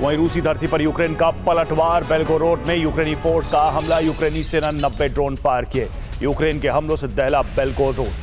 वहीं रूसी धरती पर यूक्रेन का पलटवार, बेल्गोरोड में यूक्रेनी फोर्स का हमला, यूक्रेनी सेना 90 ड्रोन फायर किए। यूक्रेन के हमलों से दहला बेल्गोरोड।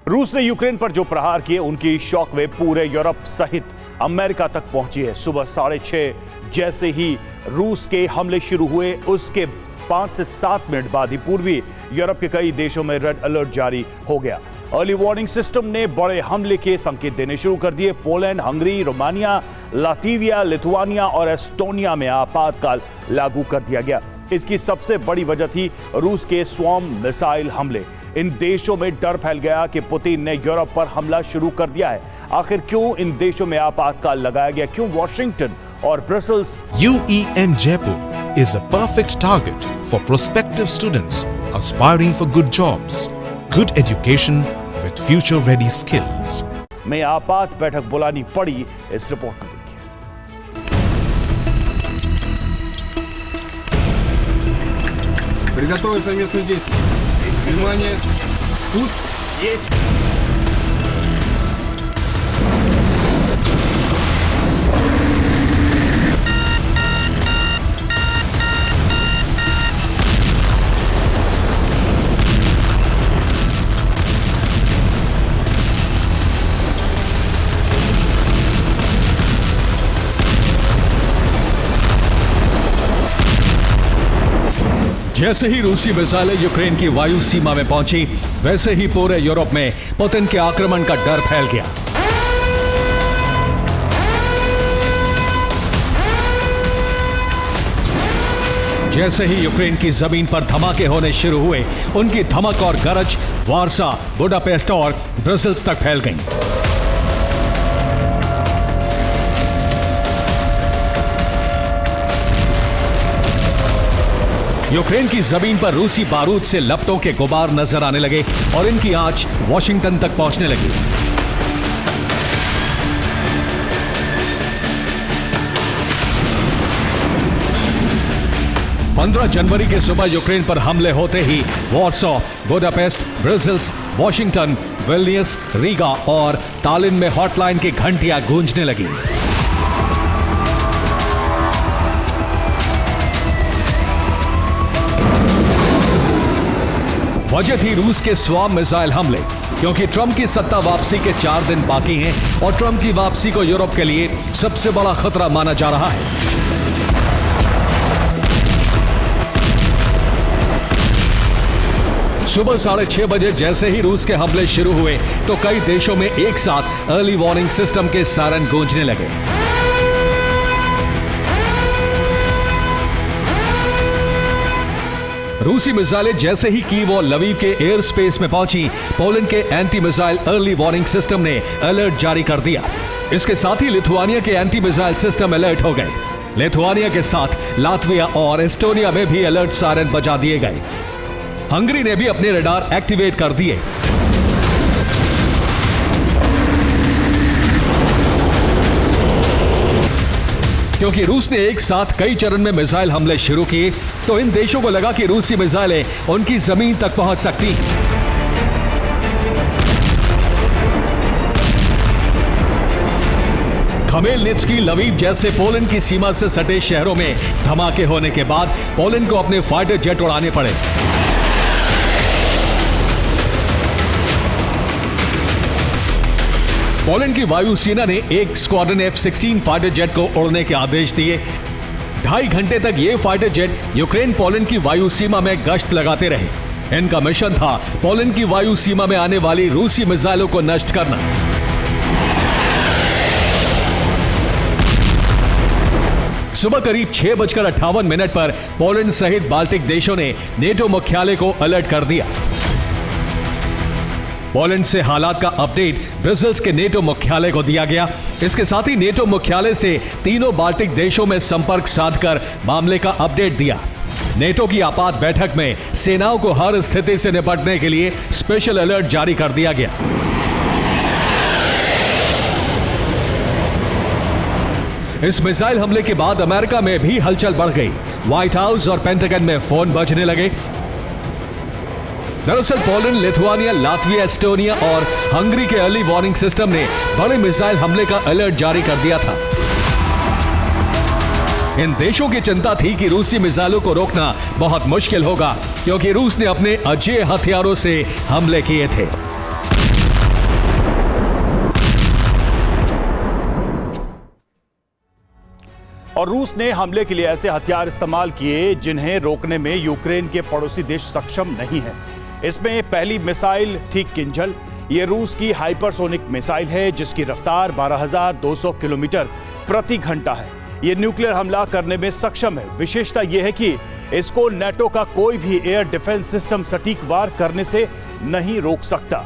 रूस ने यूक्रेन पर जो प्रहार किए, उनकी शॉकवेव पूरे यूरोप सहित अमेरिका तक पहुंची है। सुबह 6:30 जैसे ही रूस के हमले शुरू हुए, उसके 5 से 7 मिनट बाद ही पूर्वी यूरोप के कई देशों में रेड अलर्ट जारी हो गया। अर्ली वार्निंग सिस्टम ने बड़े हमले के संकेत देने शुरू कर दिए। Poland, Hungary, Romania, Latvia, Lithuania और एस्टोनिया में आपातकाल लागू कर दिया गया। इसकी सबसे बड़ी वजह थी रूस के स्वॉर्म मिसाइल हमले। इन देशों में डर फैल गया कि पुतिन ने यूरोप पर हमला शुरू कर दिया है। आखिर क्यों इन देशों में आपातकाल लगाया गया? क्यों वॉशिंगटन और Brussels? UEM Jaipur is a perfect target for prospective students aspiring for good jobs, good education with future-ready skills. में आपात बैठक बुलानी पड़ी, इस रिपोर्ट में देखिए। Приготовить совместные действия. Внимание, тут есть. जैसे ही रूसी मिसाइलें यूक्रेन की वायु सीमा में पहुंची, वैसे ही पूरे यूरोप में पुतिन के आक्रमण का डर फैल गया। जैसे ही यूक्रेन की जमीन पर धमाके होने शुरू हुए, उनकी धमक और गरज वार्सा, बुडापेस्ट और ब्रसेल्स तक फैल गई। यूक्रेन की जमीन पर रूसी बारूद से लपटों के गुबार नजर आने लगे और इनकी आंच वॉशिंगटन तक पहुंचने लगी। जनवरी की सुबह यूक्रेन पर हमले होते ही Warsaw, Budapest, Brussels, Washington, Vilnius, Riga और तालिन में हॉटलाइन की घंटियां गूंजने लगी। वजह थी रूस के स्वॉर्म मिसाइल हमले, क्योंकि ट्रंप की सत्ता वापसी के 4 दिन बाकी हैं और ट्रंप की वापसी को यूरोप के लिए सबसे बड़ा खतरा माना जा रहा है। सुबह 6:30 बजे जैसे ही रूस के हमले शुरू हुए, तो कई देशों में एक साथ अर्ली वार्निंग सिस्टम के सायरन गूंजने लगे। रूसी मिसाइलें जैसे ही कीव और लवीव के एयर स्पेस में पहुंची, पोलैंड के anti missile early warning system ने अलर्ट जारी कर दिया। इसके साथ ही लिथुआनिया के एंटी मिसाइल सिस्टम अलर्ट हो गए। लिथुआनिया के साथ लातविया और एस्टोनिया में भी अलर्ट सायरन बजा दिए गए। हंगरी ने भी अपने रडार एक्टिवेट कर दिए। क्योंकि रूस ने एक साथ कई चरण में मिसाइल हमले शुरू किए, तो इन देशों को लगा कि रूसी मिसाइलें उनकी जमीन तक पहुंच सकती हैं। खमेलनित्स्की, लवीव जैसे पोलैंड की सीमा से सटे शहरों में धमाके होने के बाद पोलैंड को अपने फाइटर जेट उड़ाने पड़े। पोलैंड की वायुसेना ने एक स्क्वाड्रन F-16 फाइटर जेट को उड़ने के आदेश दिए। 2.5 घंटे तक ये फाइटर जेट यूक्रेन पोलैंड की वायु सीमा में गश्त लगाते रहे। इनका मिशन था पोलैंड की वायु सीमा में आने वाली रूसी मिसाइलों को नष्ट करना। सुबह करीब 6:58 पर पोलैंड सहित बाल्टिक देशों ने नेटो मुख्यालय को अलर्ट कर दिया। पोलैंड से हालात का अपडेट ब्रसेल्स के नेटो मुख्यालय को दिया गया। इसके साथ ही नेटो मुख्यालय से तीनों बाल्टिक देशों में संपर्क साधकर मामले का अपडेट दिया। नेटो की आपात बैठक में सेनाओं को हर स्थिति से निपटने के लिए स्पेशल अलर्ट जारी कर दिया गया। इस मिसाइल हमले के बाद अमेरिका में भी हलचल बढ़ गई। व्हाइट हाउस और पेंटागन में फोन बजने लगे। दरअसल पोलैंड, लिथुआनिया, लातविया, एस्टोनिया और हंगरी के अर्ली वार्निंग सिस्टम ने बड़े मिसाइल हमले का अलर्ट जारी कर दिया था। इन देशों की चिंता थी कि रूसी मिसाइलों को रोकना बहुत मुश्किल होगा, क्योंकि रूस ने अपने अजेय हथियारों से हमले किए थे। और रूस ने हमले के लिए ऐसे हथियार इस्तेमाल किए जिन्हें रोकने में यूक्रेन के पड़ोसी देश सक्षम नहीं है। इसमें पहली मिसाइल थी किंजल। ये रूस की हाइपरसोनिक मिसाइल है जिसकी रफ्तार 12,200 किलोमीटर प्रति घंटा है। ये न्यूक्लियर हमला करने में सक्षम है। विशेषता यह है कि इसको नेटो का कोई भी एयर डिफेंस सिस्टम सटीक वार करने से नहीं रोक सकता।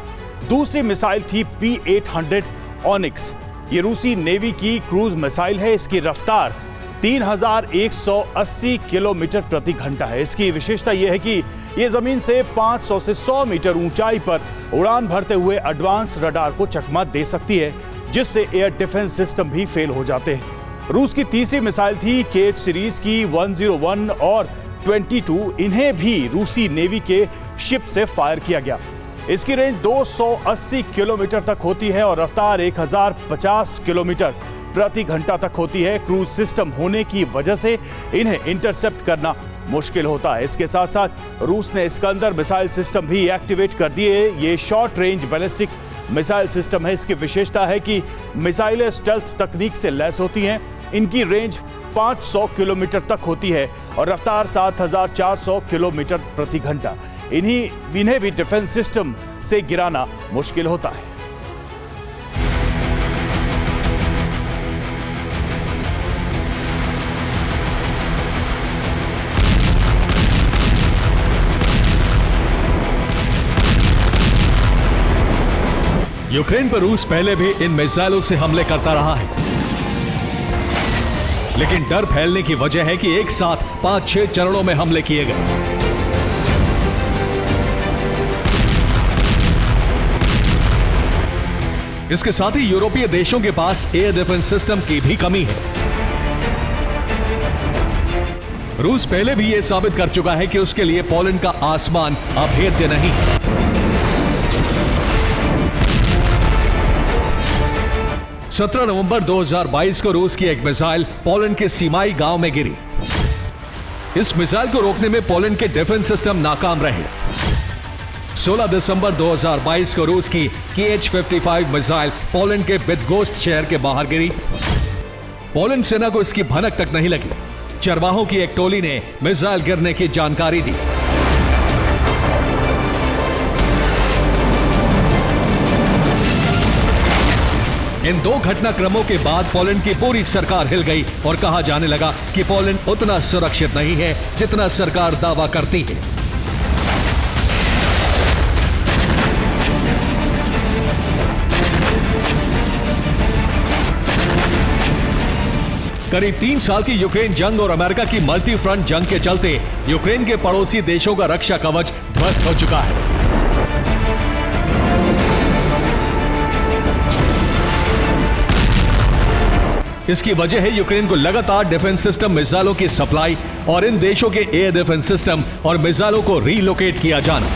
दूसरी मिसाइल थी P-800 ऑनिक्स। ये रूसी नेवी की क्रूज मिसाइल है। इसकी रफ्तार 3,180 किलोमीटर प्रति घंटा है। इसकी विशेषता यह है कि यह जमीन से 500 से 100 मीटर ऊंचाई पर उड़ान भरते हुए एडवांस रडार को चकमा दे सकती है, जिससे एयर डिफेंस सिस्टम भी फेल हो जाते हैं। रूस की तीसरी मिसाइल थी केज सीरीज की 101 और 22। इन्हें भी रूसी नेवी के शिप से फायर किया गया। इसकी रेंज 280 किलोमीटर तक होती है और रफ्तार 1050 किलोमीटर प्रति घंटा तक होती है। क्रूज सिस्टम होने की वजह से इन्हें इंटरसेप्ट करना मुश्किल होता है। इसके साथ साथ रूस ने इस्कंदर मिसाइल सिस्टम भी एक्टिवेट कर दिए। ये short range ballistic missile system है। इसकी विशेषता है कि मिसाइलें स्टेल्थ तकनीक से लैस होती हैं। इनकी रेंज 500 किलोमीटर तक होती है और रफ्तार 7,400 किलोमीटर प्रति घंटा। इन्हें भी डिफेंस सिस्टम से गिराना मुश्किल होता है। यूक्रेन पर रूस पहले भी इन मिसाइलों से हमले करता रहा है, लेकिन डर फैलने की वजह है कि एक साथ 5-6 चरणों में हमले किए गए। इसके साथ ही यूरोपीय देशों के पास एयर डिफेंस सिस्टम की भी कमी है। रूस पहले भी यह साबित कर चुका है कि उसके लिए पोलैंड का आसमान अभेद्य नहीं है। सत्रह नवंबर 2022 को रूस की एक मिसाइल पोलैंड के सीमाई गांव में गिरी। इस मिसाइल को रोकने में पोलैंड के डिफेंस सिस्टम नाकाम रहे। 16 दिसंबर 2022 को रूस की KH-55 मिसाइल पोलैंड के बिदगोस्ट शहर के बाहर गिरी। पोलैंड सेना को इसकी भनक तक नहीं लगी। चरवाहों की एक टोली ने मिसाइल गिरने की जानकारी दी। इन दो घटनाक्रमों के बाद पोलैंड की पूरी सरकार हिल गई और कहा जाने लगा कि पोलैंड उतना सुरक्षित नहीं है जितना सरकार दावा करती है। करीब 3 साल की यूक्रेन जंग और अमेरिका की मल्टी फ्रंट जंग के चलते यूक्रेन के पड़ोसी देशों का रक्षा कवच ध्वस्त हो चुका है। इसकी वजह है यूक्रेन को लगातार डिफेंस सिस्टम, मिसाइलों की सप्लाई और इन देशों के एयर डिफेंस सिस्टम और मिसाइलों को रीलोकेट किया जाना।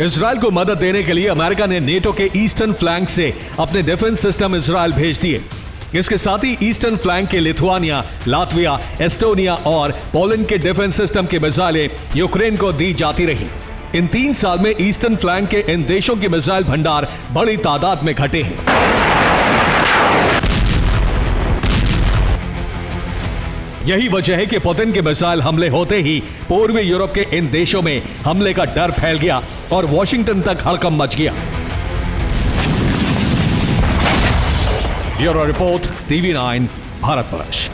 इजरायल को मदद देने के लिए अमेरिका ने नेटो के ईस्टर्न फ्लैंक से अपने डिफेंस सिस्टम इजरायल भेज दिए। इसके साथ ही ईस्टर्न फ्लैंक के लिथुआनिया, लातविया, एस्टोनिया और पोलैंड के डिफेंस सिस्टम की मिसाइलें यूक्रेन को दी जाती रही। इन 3 साल में ईस्टर्न फ्लैंक के इन देशों के मिसाइल भंडार बड़ी तादाद में घटे हैं। यही वजह है कि पुतिन के मिसाइल हमले होते ही पूर्वी यूरोप के इन देशों में हमले का डर फैल गया और वॉशिंगटन तक हड़कंप मच गया। Bureau report, TV9 Bharatvarsh.